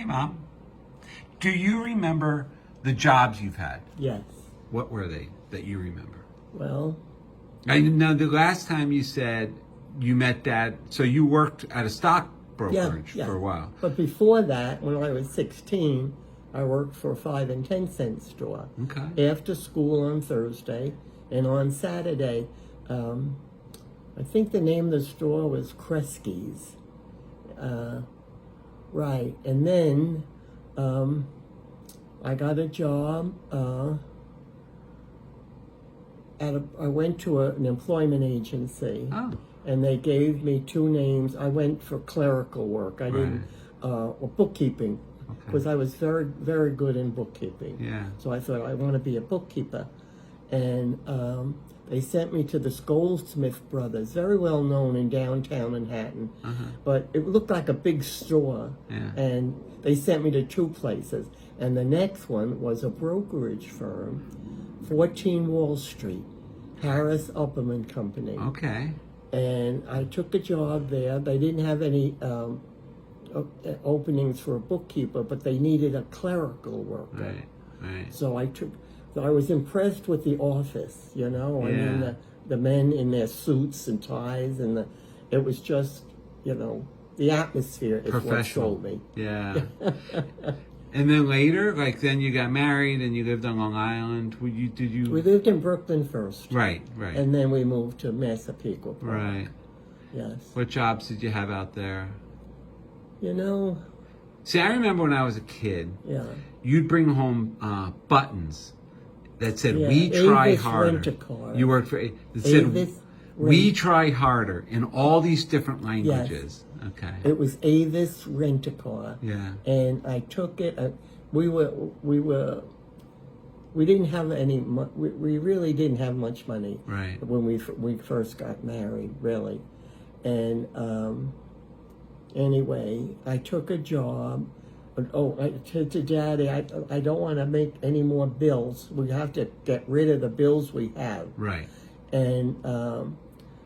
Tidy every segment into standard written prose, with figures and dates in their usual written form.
Hey, Mom. Do you remember the jobs you've had? Yes. What were they that you remember? Well, I know the last time you said you met Dad, so you worked at a stock brokerage yeah. for a while. But before that, when I was 16, I worked for a 5 and 10 cent store. Okay. After school on Thursday, and on Saturday, I think the name of the store was Kresge's. Right. And then I got a job I went to an employment agency. Oh. And they gave me 2 names. I went for clerical work. I didn't, bookkeeping, because I was very, very good in bookkeeping. Yeah. So I thought I want to be a bookkeeper. And they sent me to the Goldsmith Brothers, very well known in downtown Manhattan. But it looked like a big store. Yeah. And they sent me to 2 places. And the next one was a brokerage firm, 14 Wall Street, Harris Upperman Company. Okay. And I took a job there. They didn't have any openings for a bookkeeper, but they needed a clerical worker. Right. So I was impressed with the office, I mean, the men in their suits and ties, and it was just, the atmosphere is what sold me. Yeah. And then later, then you got married and you lived on Long Island. We lived in Brooklyn first. Right. And then we moved to Massapequa Park. Right. Yes. What jobs did you have out there? See, I remember when I was a kid, you'd bring home buttons that said, "We try Avis harder." Rent-A-Car. You worked for it said, Avis "We try harder" in all these different languages. Okay. It was Avis Rent-A-Car. Yeah. And I took it. We didn't have any. We really didn't have much money. Right. When we first got married, really, and anyway, I took a job. To Daddy, I don't want to make any more bills. We have to get rid of the bills we have. Right. And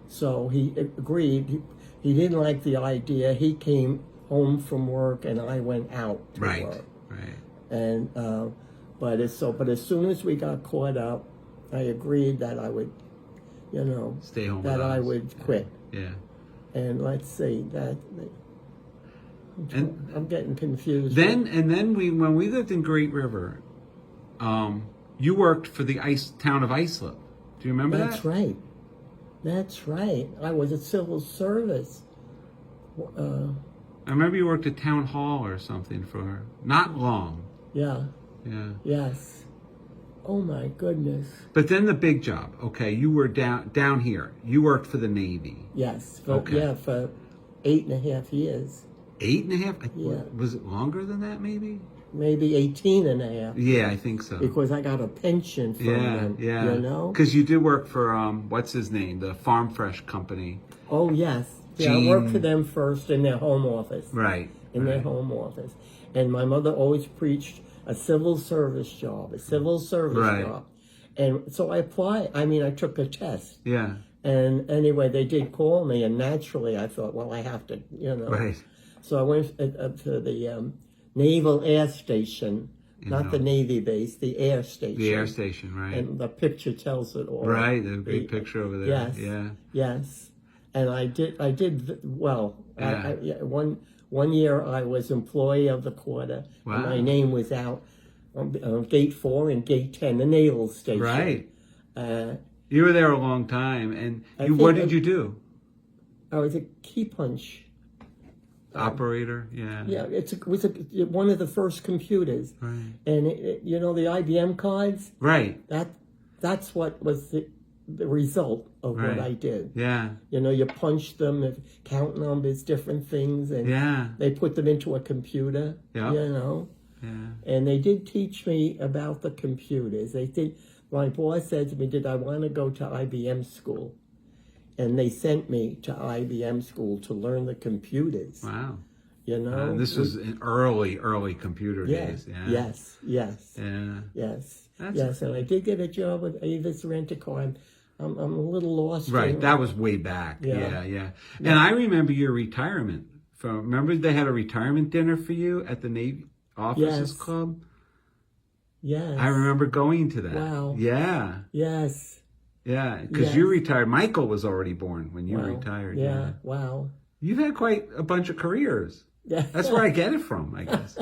so he agreed. He didn't like the idea. He came home from work, and I went out to work. Right. And but as soon as we got caught up, I agreed that I would, stay home. That I would quit. Yeah. And let's see that. I'm getting confused. Then when we lived in Great River, you worked for the town of Islip. Do you remember that? That's right. That's right. I was at civil service. I remember you worked at town hall or something for not long. Yeah. Yeah. Yes. Oh my goodness. But then the big job. Okay, you were down here. You worked for the Navy. Yes. For 8.5 years. 8.5? Yeah. Was it longer than that? Maybe 18 and a half. Yeah, I think so. Because I got a pension from them. Yeah. Because you did work for what's his name, the Farm Fresh company. Oh yes. Yeah, I worked for them first in their home office. Right. Their home office, and my mother always preached a civil service job, job, and so I applied. I mean, I took a test. Yeah. And anyway, they did call me, and naturally, I thought, well, I have to, Right. So I went to the Naval Air Station, not the Navy base, the air station. The air station, right. And the picture tells it all. Right, the big picture over there. Yes. Yeah. Yes. And I did well. Yeah. One year I was employee of the quarter. Wow. And my name was out on Gate 4 and Gate 10, the Naval Station. Right. You were there a long time. And what did you do? I was a key punch operator. Yeah. Yeah, it was one of the first computers. Right. And the IBM cards. Right. That's what was the result of what I did. Yeah. You punch them, count numbers, different things, and they put them into a computer. Yeah. Yeah. And they did teach me about the computers. My boss said to me, "Did I want to go to IBM school?" And they sent me to IBM school to learn the computers. Wow. This was in early computer days. Yeah. Yes. Yeah. Yes. Yes. And I did get a job with Avis Rent-A-Car. I'm a little lost. Right. That was way back. Yeah. And I remember your retirement remember they had a retirement dinner for you at the Navy Officers Yes. Club? Yes. I remember going to that. Wow. Yeah. Yes. Yeah. Because Yes. you retired. Michael was already born when you Wow. retired. Yeah. Wow. You've had quite a bunch of careers. Yeah. That's where I get it from, I guess.